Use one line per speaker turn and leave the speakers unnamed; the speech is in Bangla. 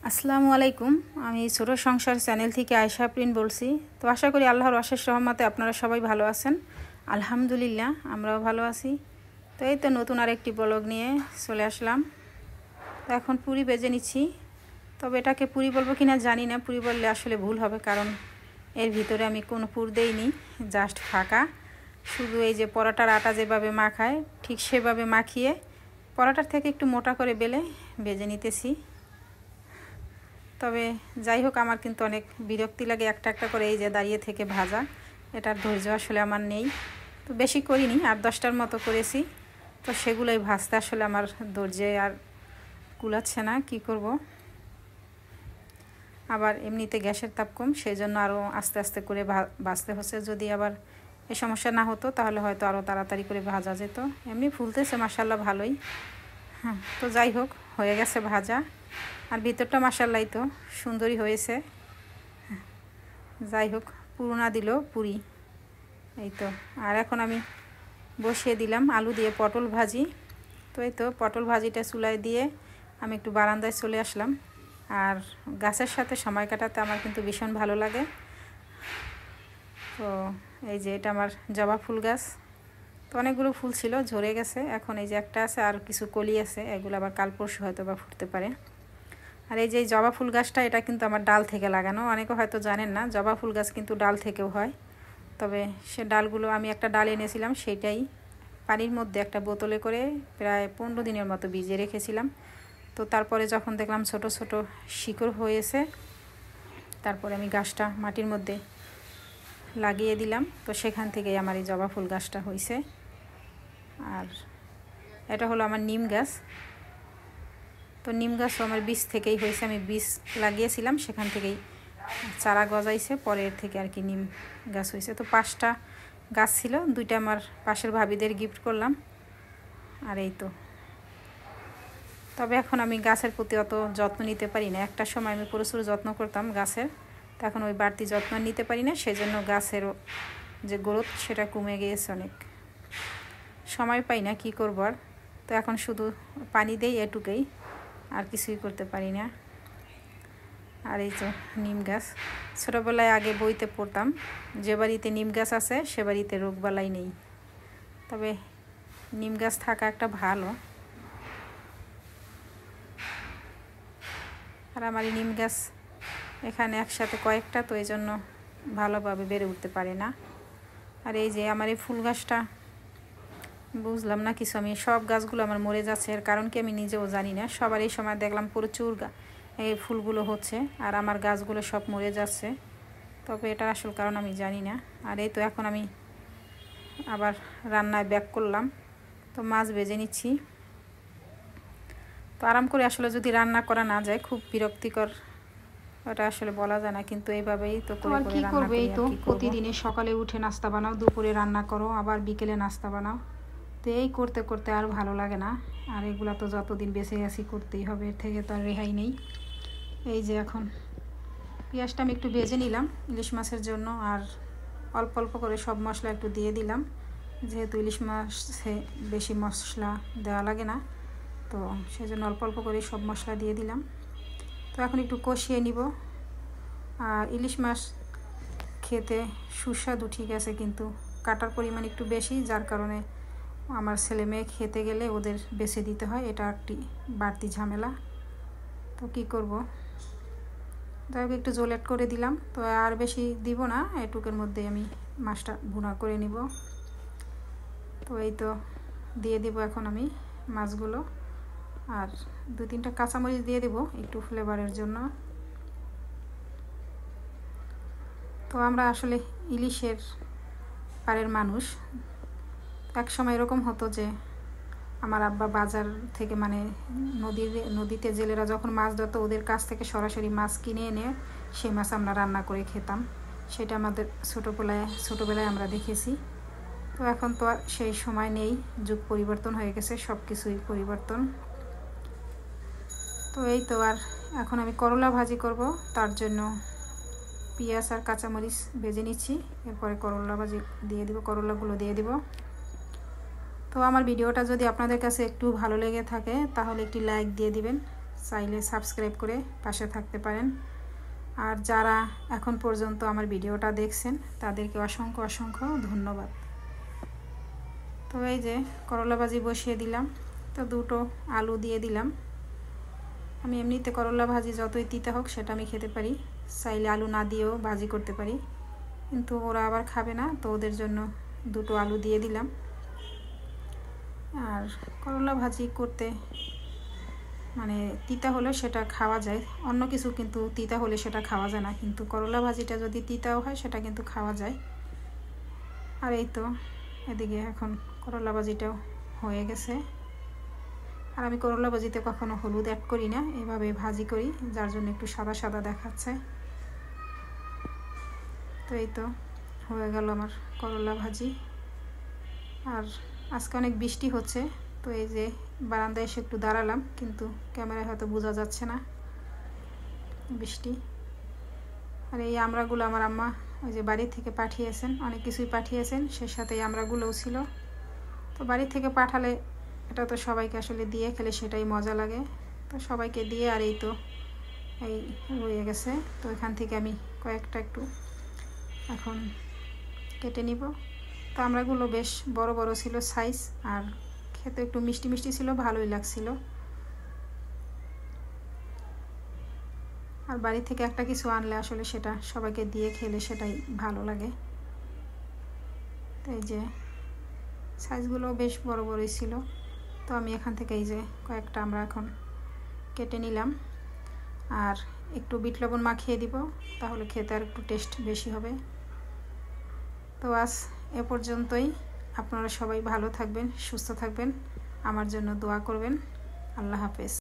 আসসালামু আলাইকুম। আমি ছোট সংসার চ্যানেল থেকে আয়েশা প্রিন বলছি। তো আশা করি আল্লাহর অশেষ রহমতে আপনারা সবাই ভালো আছেন। আলহামদুলিল্লাহ আমরাও ভালো আছি। তো এই তো নতুন আরেকটি ব্লগ নিয়ে চলে আসলাম। তো এখন পুরি ভেজে নিচ্ছি। তবে এটাকে পুরি বলবো কিনা জানি না, পুরি বললে আসলে ভুল হবে, কারণ এর ভিতরে আমি কোনো পুর দেইনি, জাস্ট ফাঁকা। শুধু এই যে পরোটার আটা যেভাবে মাখায় ঠিক সেভাবে মাখিয়ে পরোটার থেকে একটু মোটা করে বেলে ভেজে নিতেছি। তবে যাই হোক, আমার কিন্তু অনেক বিরক্তি লাগে একটা একটা করে এই যে দাঁড়িয়ে থেকে ভাজা, এটার ধৈর্য আসলে আমার নেই। তো বেশি করিনি, 8-10টার মতো করেছি। তো সেগুলোই ভাজতে আসলে আমার ধৈর্যে আর কুলাচ্ছে না, কি করব। আবার এমনিতে গ্যাসের তাপ কম, সেই জন্য আরও আস্তে আস্তে করে ভাজতে হচ্ছে। যদি আবার এই সমস্যা না হতো তাহলে হয়তো আরও তাড়াতাড়ি করে ভাজা যেত। এমনি ফুলতেছে মাশাআল্লাহ ভালোই। হ্যাঁ, তো যাই হোক, হয়ে গেছে ভাজা। আর ভিতরটা মাশাআল্লাহ তো সুন্দরই হয়েছে। যাই হোক, পুরোনা দিল পুরি, এই তো। আর এখন আমি বসিয়ে দিলাম আলু দিয়ে পটল ভাজি। তো এই তো পটল ভাজিটা চুলায় দিয়ে আমি একটু বারান্দায় চলে আসলাম। আর গাছের সাথে সময় কাটাতে আমার কিন্তু ভীষণ ভালো লাগে। তো এই যে এটা আমার জবা ফুল গাছ। তো অনেকগুলো ফুল ছিল, ঝরে গেছে। এখন এই যে একটা আছে, আর কিছু কলি আছে, এগুলো আবার কাল পরশু হয়তো বা ফুটতে পারে। আর এই যে জবা ফুল গাছটা, এটা কিন্তু আমার ডাল থেকে লাগানো। অনেকে হয়তো জানেন না, জবা ফুল গাছ কিন্তু ডাল থেকেও হয়। তবে সে ডালগুলো আমি একটা ডাল এনেছিলাম, সেটাই পানির মধ্যে একটা বোতলে করে প্রায় 15 দিনের মতো ভিজিয়ে রেখেছিলাম। তো তারপরে যখন দেখলাম ছোট ছোট শিকড় হয়েছে, তারপরে আমি গাছটা মাটির মধ্যে লাগিয়ে দিলাম। তো সেখান থেকেই আমার এই জবা ফুল গাছটা হয়েছে। আর এটা হলো আমার নিম গাছ। তো নিম গাছও আমার বীজ থেকেই হয়েছে, আমি বীজ লাগিয়েছিলাম, সেখান থেকেই চারা গজাইছে, পরের থেকে আর কি নিম গাছ হয়েছে। তো 5টা গাছ ছিল, 2টা আমার পাশের ভাবিদের গিফট করলাম। আর এই তো। তবে এখন আমি গাছের প্রতি অত যত্ন নিতে পারি না। একটা সময় আমি প্রচুর যত্ন করতাম গাছের, তো এখন ওই বাড়তি যত্ন নিতে পারি না, সেই জন্য গাছেরও যে গ্রোথ সেটা কমে গিয়েছে অনেক। সময় পাই না, কি করব আর। তো এখন শুধু পানি দেই, এটুকুই, আর কিছুই করতে পারি না। আর এই তো নিম গাছ, ছোটোবেলায় আগে বইতে পড়তাম, যে বাড়িতে নিম গাছ আছে সে বাড়িতে রোগবালাই নেই। তবে নিম গাছ থাকা একটা ভালো। আর আমার এই নিম গাছ এখানে একসাথে কয়েকটা, তো এই জন্য ভালোভাবে বেড়ে উঠতে পারে না। আর এই যে আমার এই ফুল গাছটা, বুঝলাম না কিছু, আমি সব গাছগুলো আমার মরে যাচ্ছে। এর কারণ কি আমি নিজেও জানি না। সবার এই সময় দেখলাম প্রচুর এই ফুলগুলো হচ্ছে, আর আমার গাছগুলো সব মরে যাচ্ছে। তবে এটা আসল কারণ আমি জানি না। আর এই তো এখন আমি আবার রান্নায় ব্যাক করলাম। তো মাছ ভেজে নিচ্ছি। তো আরাম করে আসলে যদি রান্না করা না যায় খুব বিরক্তিকর, ওটা আসলে বলা যায় না, কিন্তু এইভাবেই তো করে করে রান্না করি। এই তো প্রতিদিনে সকালে উঠে নাস্তা বানাও, দুপুরে রান্না করো, আবার বিকেলে নাস্তা বানাও। তো এই করতে করতে আর ভালো লাগে না। আর এগুলা তো যতদিন বেঁচে আছি করতেই হবে, এর থেকে তো আর রেহাই নেই। এই যে এখন পেঁয়াজটা আমি একটু ভেজে নিলাম ইলিশ মাছের জন্য, আর অল্প অল্প করে সব মশলা একটু দিয়ে দিলাম, যেহেতু ইলিশ মাছে বেশি মশলা দেওয়া লাগে না, তো সেই জন্য অল্প অল্প করে সব মশলা দিয়ে দিলাম। তো এখন একটু কষিয়ে নিব। আর ইলিশ মাছ খেতে সুস্বাদু ঠিক আছে, কিন্তু কাটার পরিমাণ একটু বেশি, যার কারণে আমার ছেলে মেয়ে খেতে গেলে ওদের বেছে দিতে হয়, এটা একটি বাড়তি ঝামেলা। তো কি করব, যাই হোক একটু জল অ্যাড করে দিলাম। তো আর বেশি দিব না, এটুকের মধ্যে আমি মাছটা ভুনা করে নিব। তো এই তো দিয়ে দিব এখন আমি মাছগুলো, আর 2-3টা কাঁচামরিচ দিয়ে দেব একটু ফ্লেভারের জন্য। তো আমরা আসলে ইলিশের পাড়ের মানুষ। এক সময় এরকম হতো যে আমার আব্বা বাজার থেকে, মানে নদীতে জেলেরা যখন মাছ ধরতো ওদের কাছ থেকে সরাসরি মাছ কিনে এনে সেই মাছ আমরা রান্না করে খেতাম। সেটা আমাদের ছোটোবেলায় আমরা দেখেছি। তো এখন তো আর সেই সময় নেই, যুগ পরিবর্তন হয়ে গেছে, সব কিছুই পরিবর্তন। তো এই তো। আর এখন আমি করলা ভাজি করব, তার জন্য পেঁয়াজ আর কাঁচামরিচ ভেজে নিচ্ছি, এরপরে করলা ভাজি দিয়ে দিব, করলাগুলো দিয়ে দিব। তো আমার ভিডিওটা যদি আপনাদের কাছে একটু ভালো লেগে থাকে তাহলে একটি লাইক দিয়ে দিবেন, চাইলে সাবস্ক্রাইব করে পাশে থাকতে পারেন। আর যারা এখন পর্যন্ত আমার ভিডিওটা দেখছেন তাদেরকে অসংখ্য অসংখ্য ধন্যবাদ। তো এই যে করলা ভাজি বসিয়ে দিলাম, তো দুটো আলু দিয়ে দিলাম। আমি এমনিতে করলা ভাজি যতই তিতা হোক সেটা আমি খেতে পারি, চাইলে আলু না দিয়েও ভাজি করতে পারি, কিন্তু ওরা আবার খাবে না, তো ওদের জন্য দুটো আলু দিয়ে দিলাম। আর করলা ভাজি করতে মানে তিতা হলে সেটা খাওয়া যায়, অন্য কিছু কিন্তু তিতা হলে সেটা খাওয়া যায় না, কিন্তু করলা ভাজিটা যদি তিতাও হয় সেটা কিন্তু খাওয়া যায়। আর এই তো এদিকে এখন করলা ভাজিটাও হয়ে গেছে। আর আমি করলা ভাজিতে কখনো হলুদ অ্যাড করি না, এভাবে ভাজি করি, যার জন্য একটু সাদা সাদা দেখাচ্ছে। তো এই তো হয়ে গেল আমার করলা ভাজি। আর আজকে অনেক বৃষ্টি হচ্ছে, তো এই যে বারান্দায় এসে একটু দাঁড়ালাম, কিন্তু ক্যামেরায় হয়তো বোঝা যাচ্ছে না বৃষ্টি। আর এই আমড়াগুলো আমার আম্মা ওই যে বাড়ি থেকে পাঠিয়েছেন, অনেক কিছুই পাঠিয়েছেন, সে সাথে এই আমড়াগুলোও ছিল। তো বাড়ি থেকে পাঠালে এটা তো সবাইকে আসলে দিয়ে খেলে সেটাই মজা লাগে, তো সবাইকে দিয়ে। আর এই তো এই রয়ে গেছে, তো এখান থেকে আমি কয়েকটা একটু এখন কেটে নিব। তো আমড়াগুলো বেশ বড় বড় ছিল সাইজ, আর খেতে একটু মিষ্টি মিষ্টি ছিল, ভালোই লাগছিল। আর বাড়ি থেকে একটা কিছু আনলে আসলে সেটা সবাইকে দিয়ে খেলে সেটাই ভালো লাগে। তো এই যে সাইজগুলো বেশ বড় বড়ই ছিল, তো আমি এখান থেকে এই যে কয়েকটা আমরা এখন কেটে নিলাম। আর একটু বিট লবণ মাখিয়ে দিব, তাহলে খেতে আর একটু টেস্ট বেশি হবে। তো আজ এ পর্যন্তই। আপনারা সবাই ভালো থাকবেন, সুস্থ থাকবেন, আমার জন্য দোয়া করবেন। আল্লাহ হাফেজ।